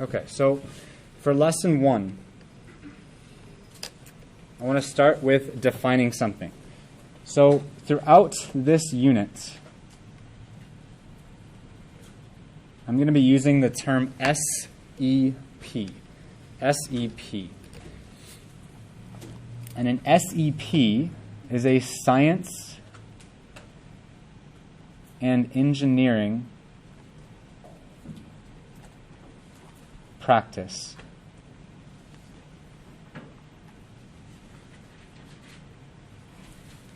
Okay, so for lesson 1, I want to start with defining something. So throughout this unit, I'm going to be using the term SEP. SEP. And an SEP is a science and engineering practice.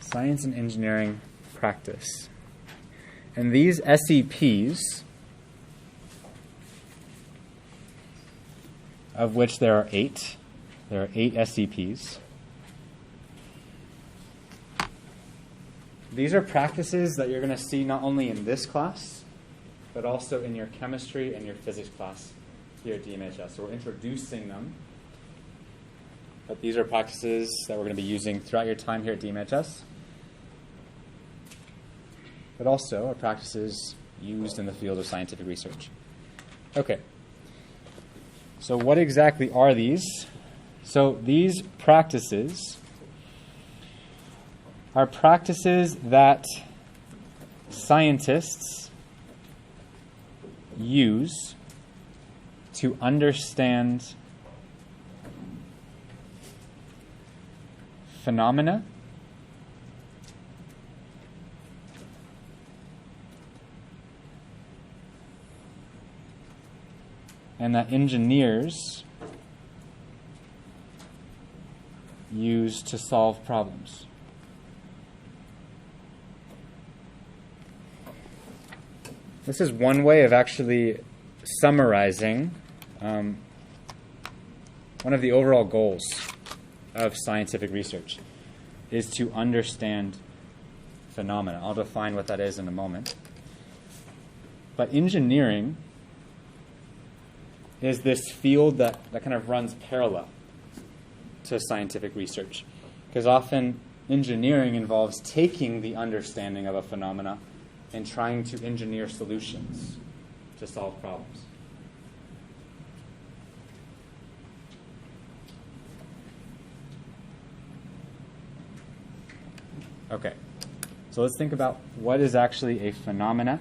Science and engineering practice. And these SEPs, of which there are 8 SEPs. These are practices that you're going to see not only in this class, but also in your chemistry and your physics class here at DMHS. So we're introducing them. But these are practices that we're going to be using throughout your time here at DMHS. But also are practices used in the field of scientific research. Okay. So what exactly are these? So these practices are practices that scientists use to understand phenomena and that engineers use to solve problems. This is one way of actually summarizing one of the overall goals of scientific research is to understand phenomena. I'll define what that is in a moment. But engineering is this field that kind of runs parallel to scientific research. Because often engineering involves taking the understanding of a phenomena and trying to engineer solutions to solve problems. Okay, so let's think about what is actually a phenomena.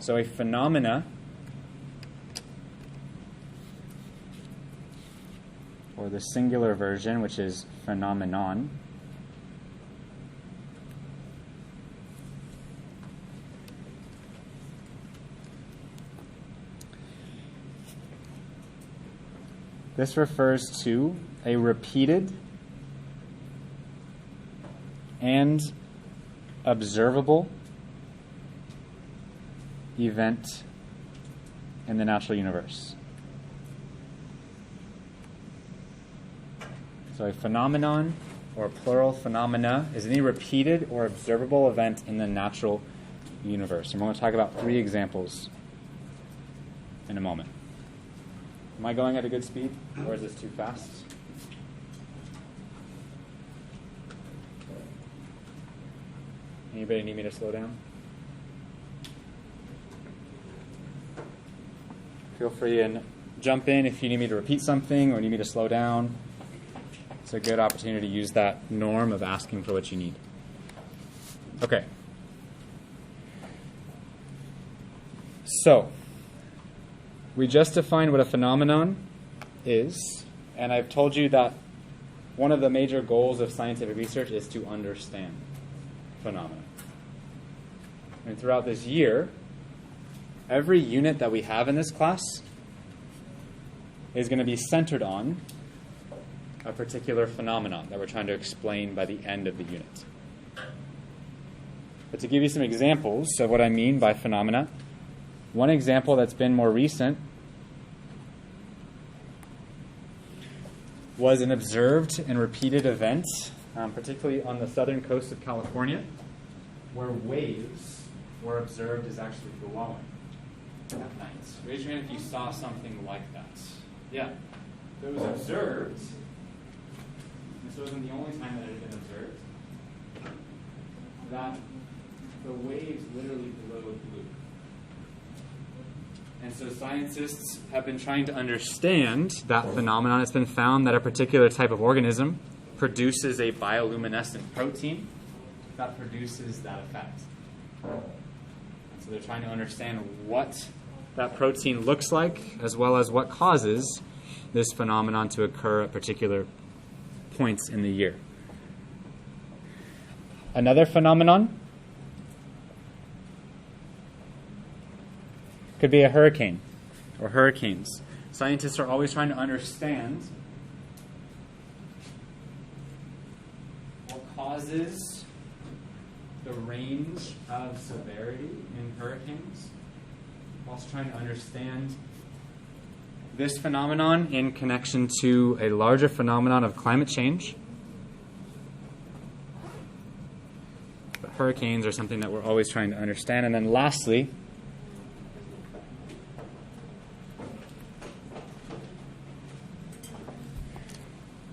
So a phenomena, or the singular version, which is phenomenon, this refers to a repeated and observable event in the natural universe. So a phenomenon, or plural phenomena, is any repeated or observable event in the natural universe. And we're going to talk about 3 examples in a moment. Am I going at a good speed, or is this too fast? Anybody need me to slow down? Feel free and jump in if you need me to repeat something or need me to slow down. It's a good opportunity to use that norm of asking for what you need. Okay. So, we just defined what a phenomenon is, and I've told you that one of the major goals of scientific research is to understand phenomena. And throughout this year, every unit that we have in this class is going to be centered on a particular phenomenon that we're trying to explain by the end of the unit. But to give you some examples of what I mean by phenomena, one example that's been more recent was an observed and repeated event, particularly on the southern coast of California, where waves were observed as actually glowing at night. Raise your hand if you saw something like that. Yeah. So it was observed. This wasn't the only time that it had been observed. That the waves literally glowed blue. And so scientists have been trying to understand that phenomenon. It's been found that a particular type of organism produces a bioluminescent protein that produces that effect. And so they're trying to understand what that protein looks like, as well as what causes this phenomenon to occur at particular points in the year. Another phenomenon could be a hurricane or hurricanes. Scientists are always trying to understand what causes the range of severity in hurricanes, whilst trying to understand this phenomenon in connection to a larger phenomenon of climate change. But hurricanes are something that we're always trying to understand. And then lastly,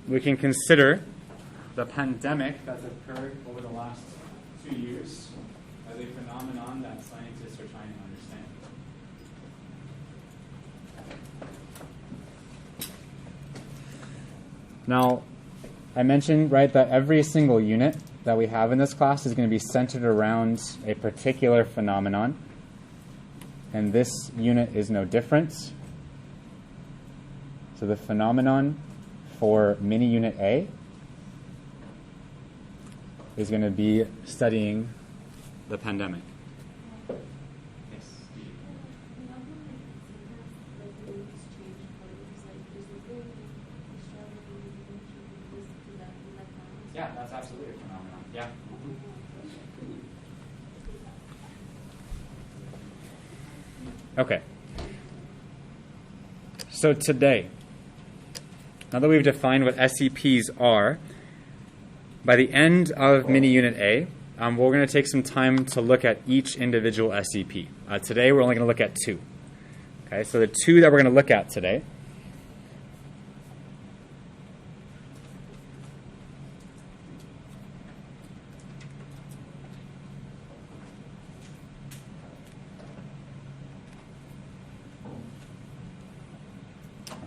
we can consider the pandemic that's occurred over the last 2 years as a phenomenon that scientists are trying to understand. Now, I mentioned, right, that every single unit that we have in this class is going to be centered around a particular phenomenon, and this unit is no different. So the phenomenon for mini unit A is going to be studying the pandemic. Yes. Yeah, that's absolutely a phenomenon. Yeah. Okay. So today, now that we've defined what SEPs are, by the end of mini unit A, we're going to take some time to look at each individual SEP. Today we're only going to look at 2. Okay, so the 2 that we're going to look at today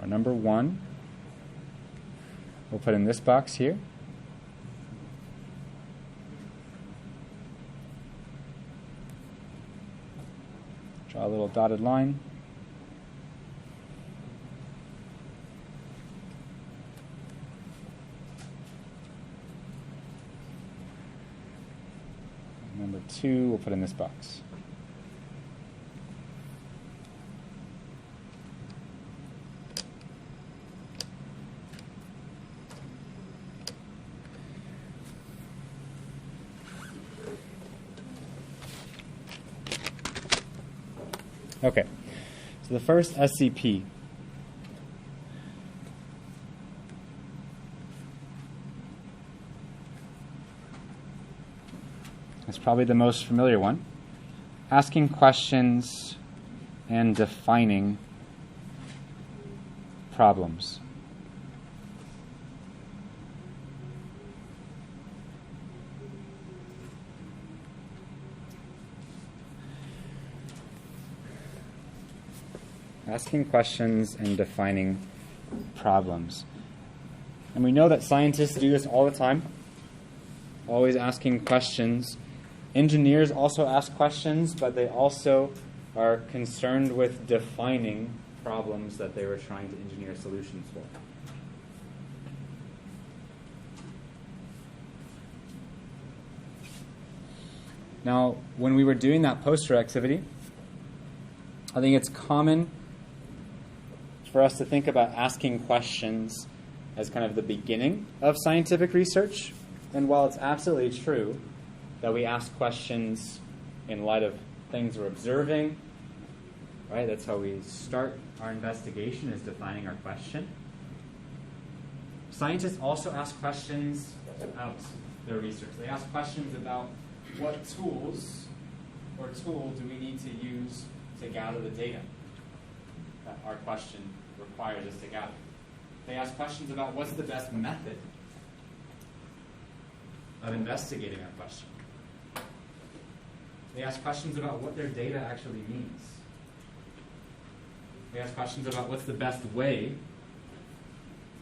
are number 1, we'll put in this box here. Draw a little dotted line. Number 2, we'll put in this box. Okay, so the first SCP is probably the most familiar one. Asking questions and defining problems. Asking questions and defining problems. And we know that scientists do this all the time, always asking questions. Engineers also ask questions, but they also are concerned with defining problems that they were trying to engineer solutions for. Now, when we were doing that poster activity, I think it's common for us to think about asking questions as kind of the beginning of scientific research. And while it's absolutely true that we ask questions in light of things we're observing, right? That's how we start our investigation, is defining our question. Scientists also ask questions about their research. They ask questions about what tools or tool do we need to use to gather the data that our question requires us to gather. They ask questions about what's the best method of investigating our question. They ask questions about what their data actually means. We ask questions about what's the best way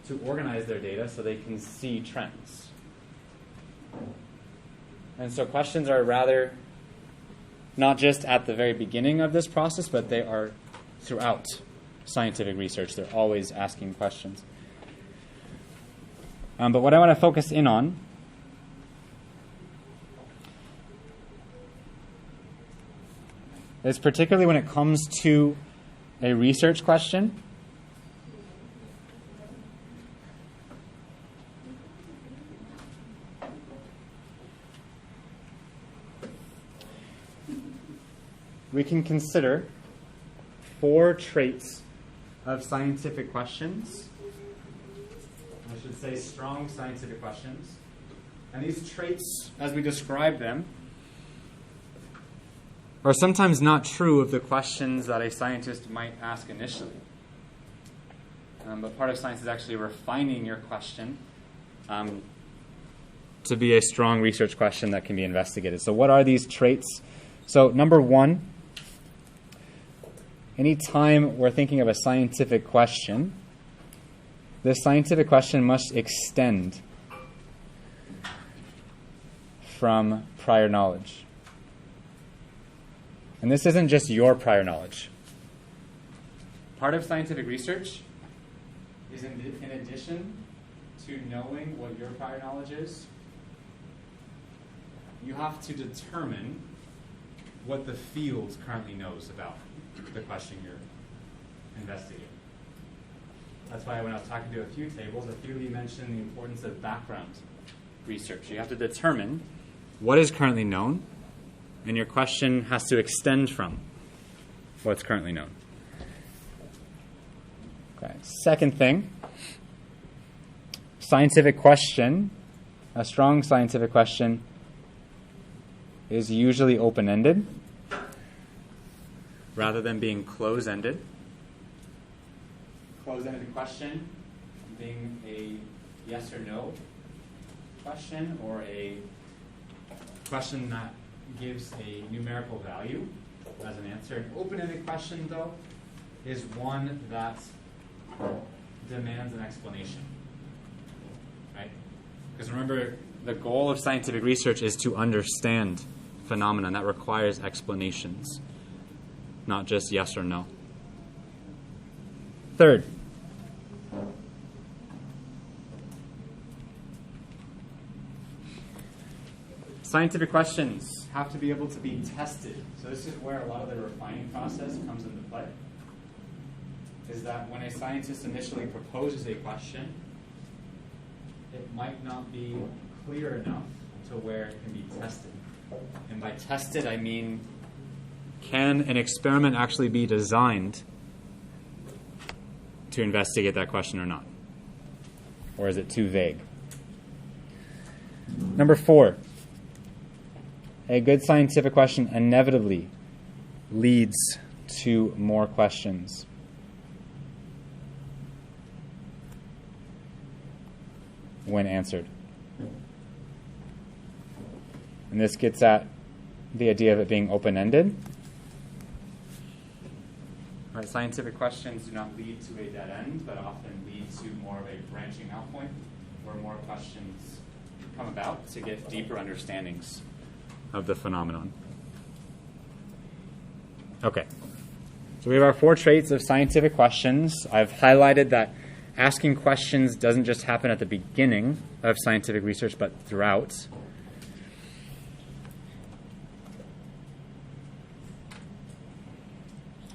to organize their data so they can see trends. And so questions are rather not just at the very beginning of this process, but they are throughout scientific research. They're always asking questions. But what I want to focus in on is particularly when it comes to a research question. We can consider 4 traits of scientific questions. I should say strong scientific questions. And these traits, as we describe them, are sometimes not true of the questions that a scientist might ask initially. But part of science is actually refining your question to be a strong research question that can be investigated. So what are these traits? So number 1, anytime we're thinking of a scientific question, this scientific question must extend from prior knowledge. And this isn't just your prior knowledge. Part of scientific research is in addition to knowing what your prior knowledge is, you have to determine what the field currently knows about the question you're investigating. That's why when I was talking to a few tables, a few of you mentioned the importance of background research. You have to determine what is currently known, and your question has to extend from what's currently known. Okay. Second thing, scientific question, a strong scientific question is usually open-ended rather than being close-ended. Close-ended question being a yes or no question, or a question that gives a numerical value as an answer. An open-ended question, though, is one that demands an explanation, right? Because remember, the goal of scientific research is to understand phenomena, and that requires explanations, not just yes or no. Third, scientific questions have to be able to be tested. So this is where a lot of the refining process comes into play. Is that when a scientist initially proposes a question, it might not be clear enough to where it can be tested. And by tested, I mean, can an experiment actually be designed to investigate that question or not? Or is it too vague? Number 4, a good scientific question inevitably leads to more questions. When answered. And this gets at the idea of it being open-ended. Right, scientific questions do not lead to a dead end, but often lead to more of a branching out point where more questions come about to get deeper understandings of the phenomenon. Okay, so we have our 4 traits of scientific questions. I've highlighted that asking questions doesn't just happen at the beginning of scientific research, but throughout.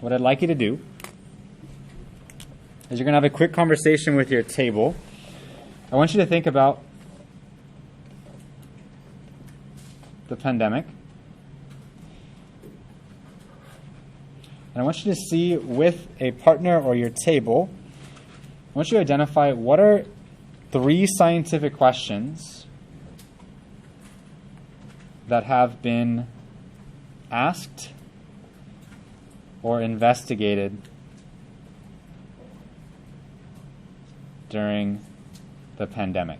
What I'd like you to do is you're going to have a quick conversation with your table. I want you to think about the pandemic. And I want you to see with a partner or your table, I want you to identify what are 3 scientific questions that have been asked or investigated during the pandemic.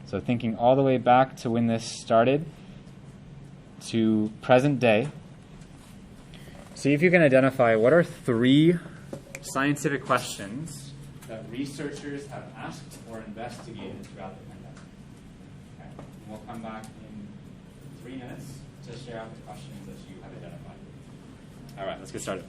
So thinking all the way back to when this started to present day, see if you can identify what are 3 scientific questions that researchers have asked or investigated throughout the pandemic. Okay. And we'll come back in 3 minutes to share out the questions that you have identified. All right, let's get started.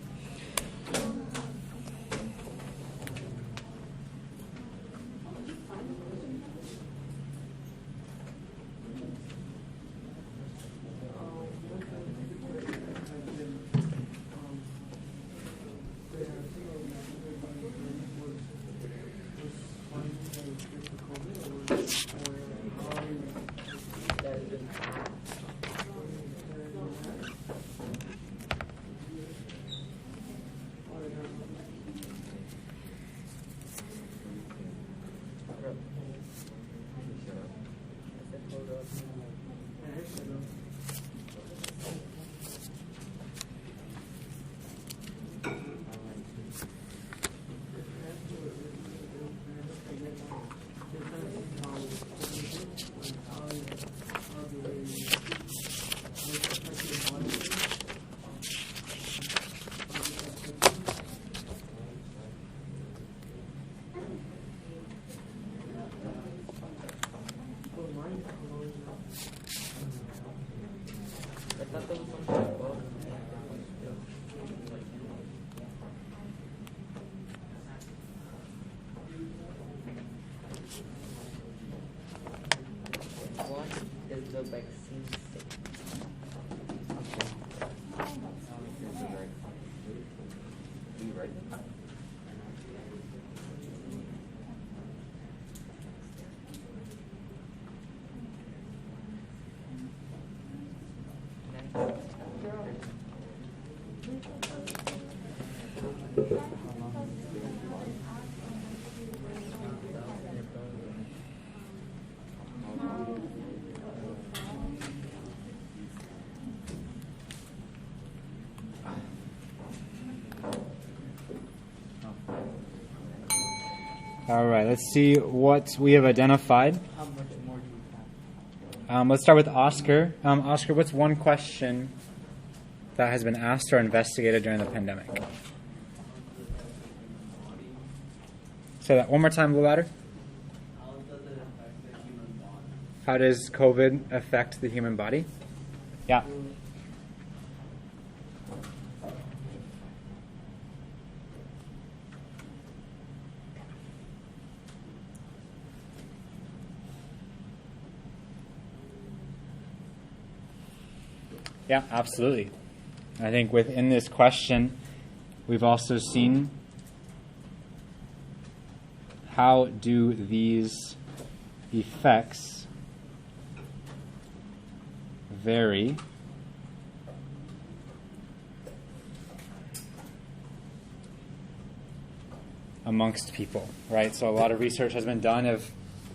The vaccine safe. All right, let's see what we have identified. How much more do you have? Let's start with Oscar. Oscar, what's one question that has been asked or investigated during the pandemic? Say that one more time, a little louder. How does COVID affect the human body? Yeah. Yeah, absolutely. I think within this question, we've also seen how do these effects vary amongst people, right? So a lot of research has been done of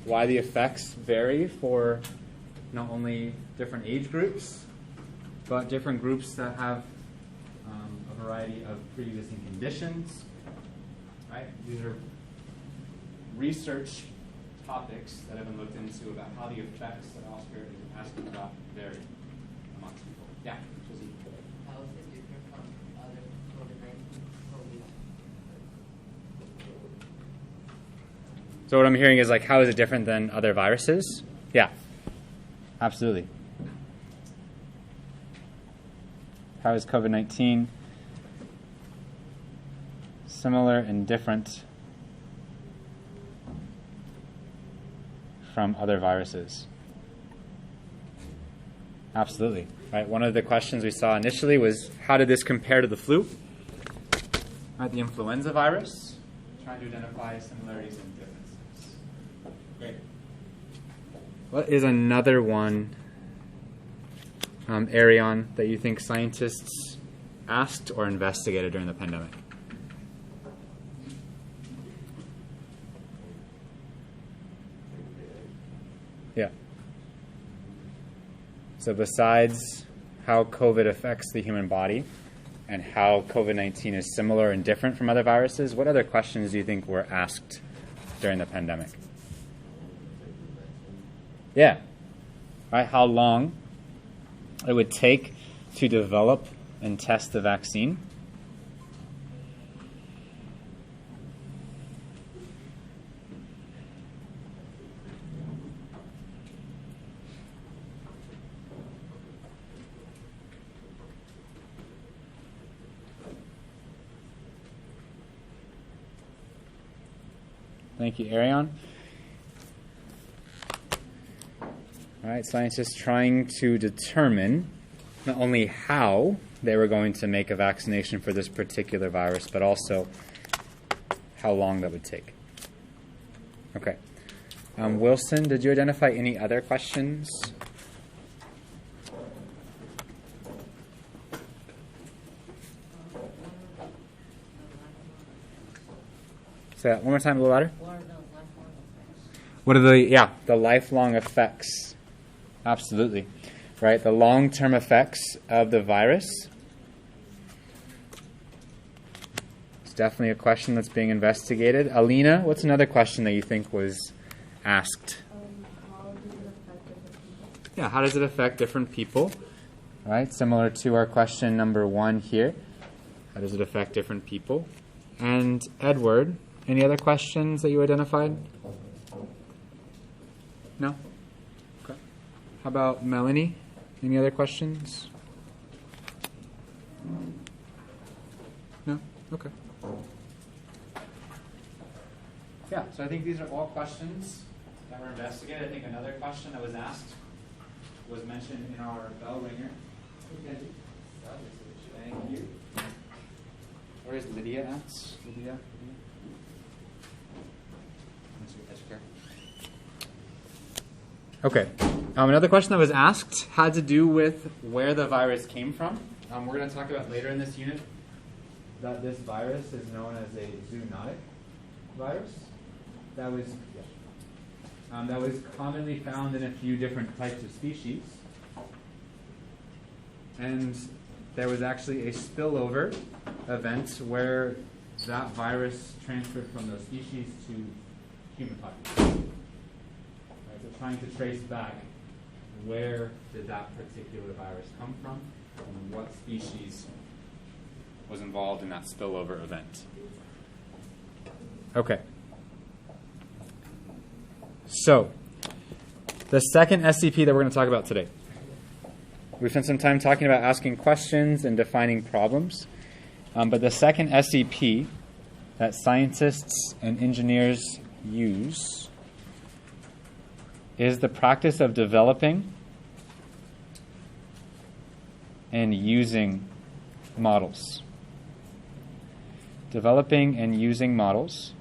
why the effects vary for not only different age groups, but different groups that have a variety of pre-existing conditions, right? These are research topics that have been looked into about how the effects that Oscar is asking about vary amongst people. Yeah, Josie. How is it different from other COVID-19 COVID? So what I'm hearing is like, how is it different than other viruses? Yeah, absolutely. How is COVID-19 similar and different from other viruses? Absolutely. Right. One of the questions we saw initially was, how did this compare to the flu? Right, the influenza virus. Trying to identify similarities and differences. Great. What is another one, Arion, that you think scientists asked or investigated during the pandemic? Yeah. So besides how COVID affects the human body and how COVID-19 is similar and different from other viruses, what other questions do you think were asked during the pandemic? Yeah. Right, how long it would take to develop and test the vaccine. Thank you, Arion. All right, scientists trying to determine not only how they were going to make a vaccination for this particular virus, but also how long that would take. Okay. Wilson, did you identify any other questions? Say that one more time, a little louder. What are the lifelong effects? Absolutely. Right, the long-term effects of the virus. It's definitely a question that's being investigated. Alina, what's another question that you think was asked? How does it affect different people? Yeah, how does it affect different people? Right, similar to our question number 1 here. How does it affect different people? And Edward, any other questions that you identified? No? Okay. How about Melanie? Any other questions? No? Okay. Yeah, so I think these are all questions that were investigated. I think another question that was asked was mentioned in our bell ringer. Thank you. Where is Lydia at? Lydia? Okay. Another question that was asked had to do with where the virus came from. We're going to talk about later in this unit that this virus is known as a zoonotic virus. That was commonly found in a few different types of species. And there was actually a spillover event where that virus transferred from those species to human populations. Right, so trying to trace back where did that particular virus come from and what species was involved in that spillover event. Okay. So, the second SCP that we're going to talk about today. We've spent some time talking about asking questions and defining problems. But the second SCP that scientists and engineers use is the practice of developing and using models. Developing and using models.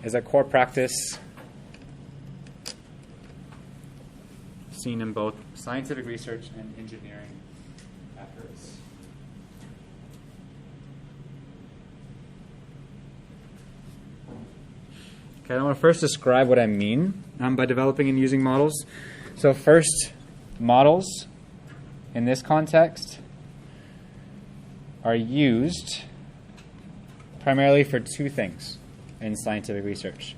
Is a core practice seen in both scientific research and engineering efforts. Okay, I want to first describe what I mean by developing and using models. So first, models in this context are used primarily for two things in scientific research.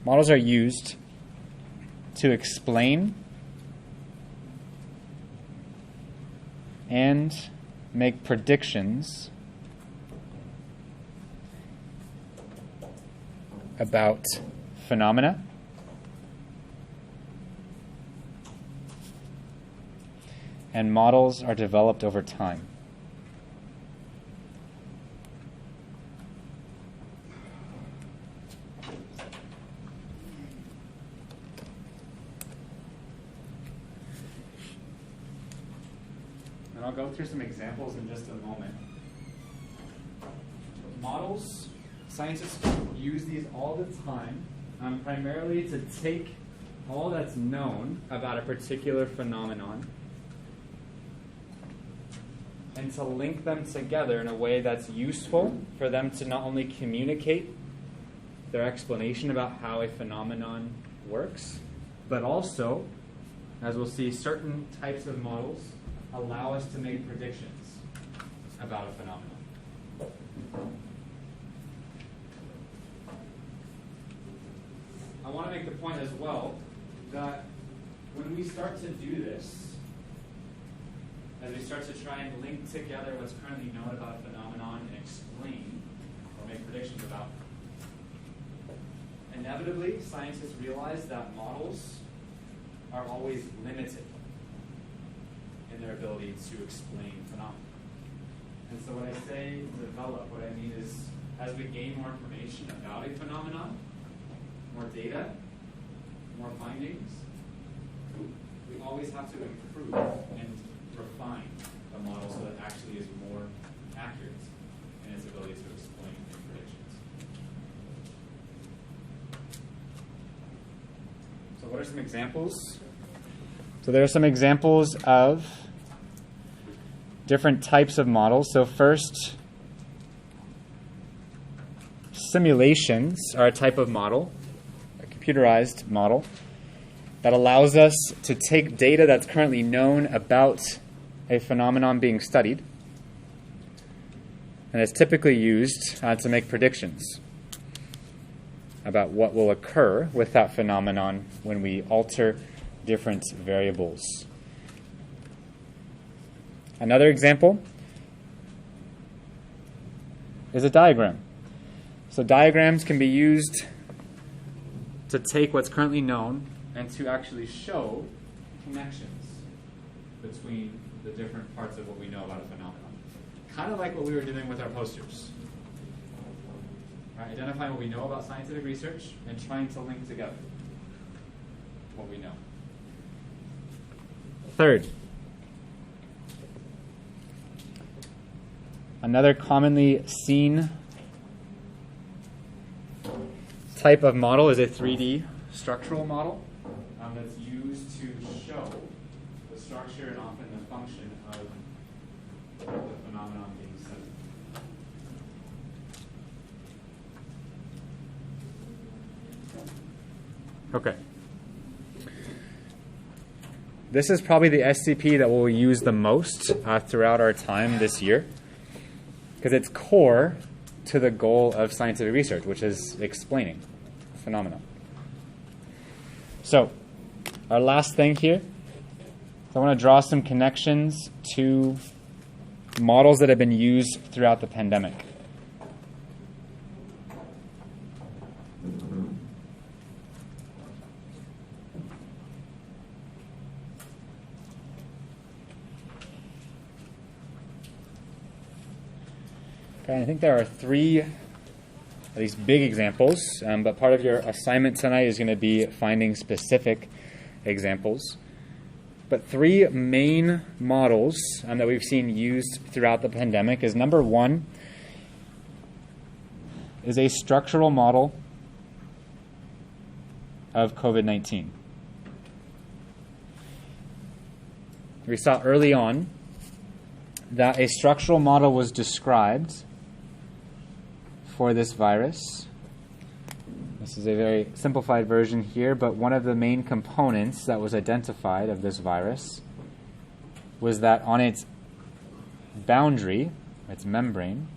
Models are used to explain and make predictions about phenomena and models are developed over time. And I'll go through some examples in just a moment. Models, scientists use these all the time, primarily to take all that's known about a particular phenomenon and to link them together in a way that's useful for them to not only communicate their explanation about how a phenomenon works, but also, as we'll see, certain types of models allow us to make predictions about a phenomenon. I want to make the point as well that when we start to do this, as we start to try and link together what's currently known about a phenomenon and explain or make predictions about, inevitably scientists realize that models are always limited in their ability to explain phenomena. And so when I say develop, what I mean is as we gain more information about a phenomenon, more data, more findings, we always have to improve and refine the model so that it actually is more accurate in its ability to explain predictions. So what are some examples? So there are some examples of different types of models. So first, simulations are a type of model, a computerized model, that allows us to take data that's currently known about a phenomenon being studied, and it's typically used to make predictions about what will occur with that phenomenon when we alter different variables. Another example is a diagram. So diagrams can be used to take what's currently known and to actually show connections between the different parts of what we know about a phenomenon. Kind of like what we were doing with our posters. Right? Identifying what we know about scientific research and trying to link together what we know. Third, another commonly seen type of model is a 3D structural model that's used to show the structure and often the function of the phenomenon being studied. Okay. This is probably the SCP that we'll use the most throughout our time this year, because it's core to the goal of scientific research, which is explaining phenomena. So, our last thing here, I want to draw some connections to models that have been used throughout the pandemic. Okay, I think there are three at least big examples, but part of your assignment tonight is going to be finding specific examples. But three main models that we've seen used throughout the pandemic is, number one, is a structural model of COVID-19. We saw early on that a structural model was described for this virus. This is a very simplified version here, but one of the main components that was identified of this virus was that on its boundary, its membrane,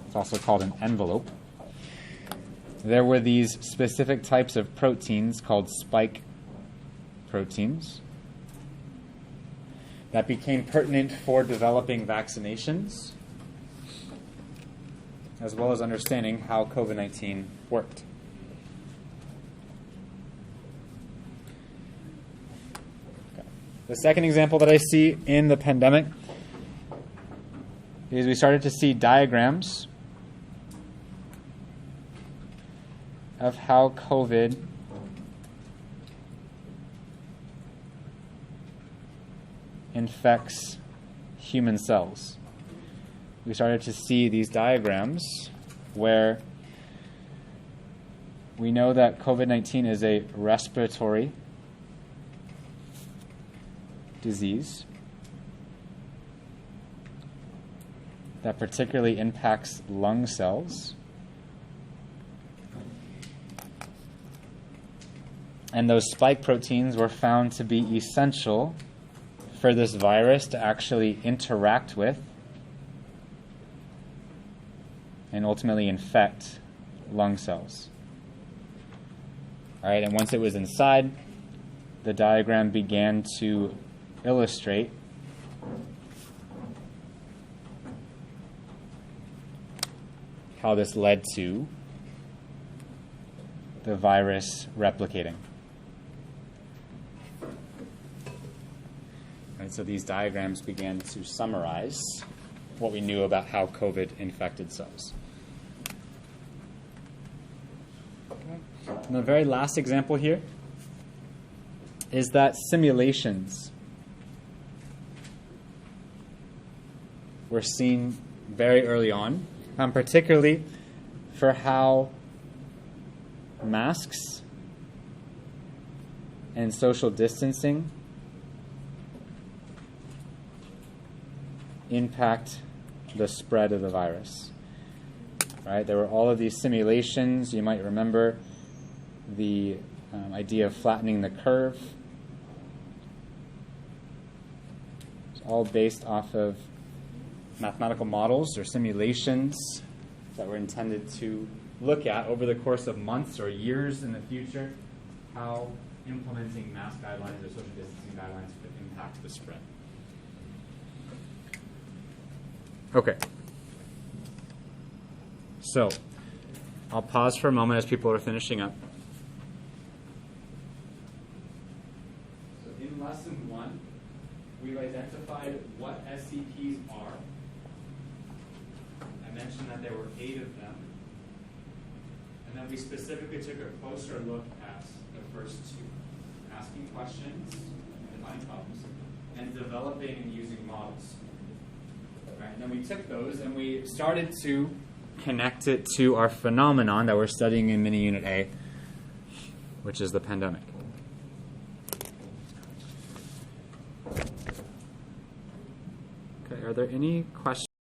it's also called an envelope, there were these specific types of proteins called spike proteins that became pertinent for developing vaccinations, as well as understanding how COVID-19 worked. Okay. The second example that I see in the pandemic is we started to see diagrams of how COVID infects human cells. We started to see these diagrams where we know that COVID-19 is a respiratory disease that particularly impacts lung cells. And those spike proteins were found to be essential for this virus to actually interact with and ultimately infect lung cells. All right, and once it was inside, the diagram began to illustrate how this led to the virus replicating. And so these diagrams began to summarize what we knew about how COVID infected cells. And the very last example here is that simulations were seen very early on, particularly for how masks and social distancing impact the spread of the virus. Right? There were all of these simulations. You might remember the idea of flattening the curve. It's all based off of mathematical models or simulations that were intended to look at over the course of months or years in the future how implementing mask guidelines or social distancing guidelines could impact the spread. Okay. So, I'll pause for a moment as people are finishing up. So in lesson 1, we've identified what SCPs are. I mentioned that there were 8 of them. And then we specifically took a closer look at the first 2, asking questions, defining problems, and developing and using models. Right, and then we took those and we started to connect it to our phenomenon that we're studying in mini unit A, which is the pandemic. Okay, are there any questions?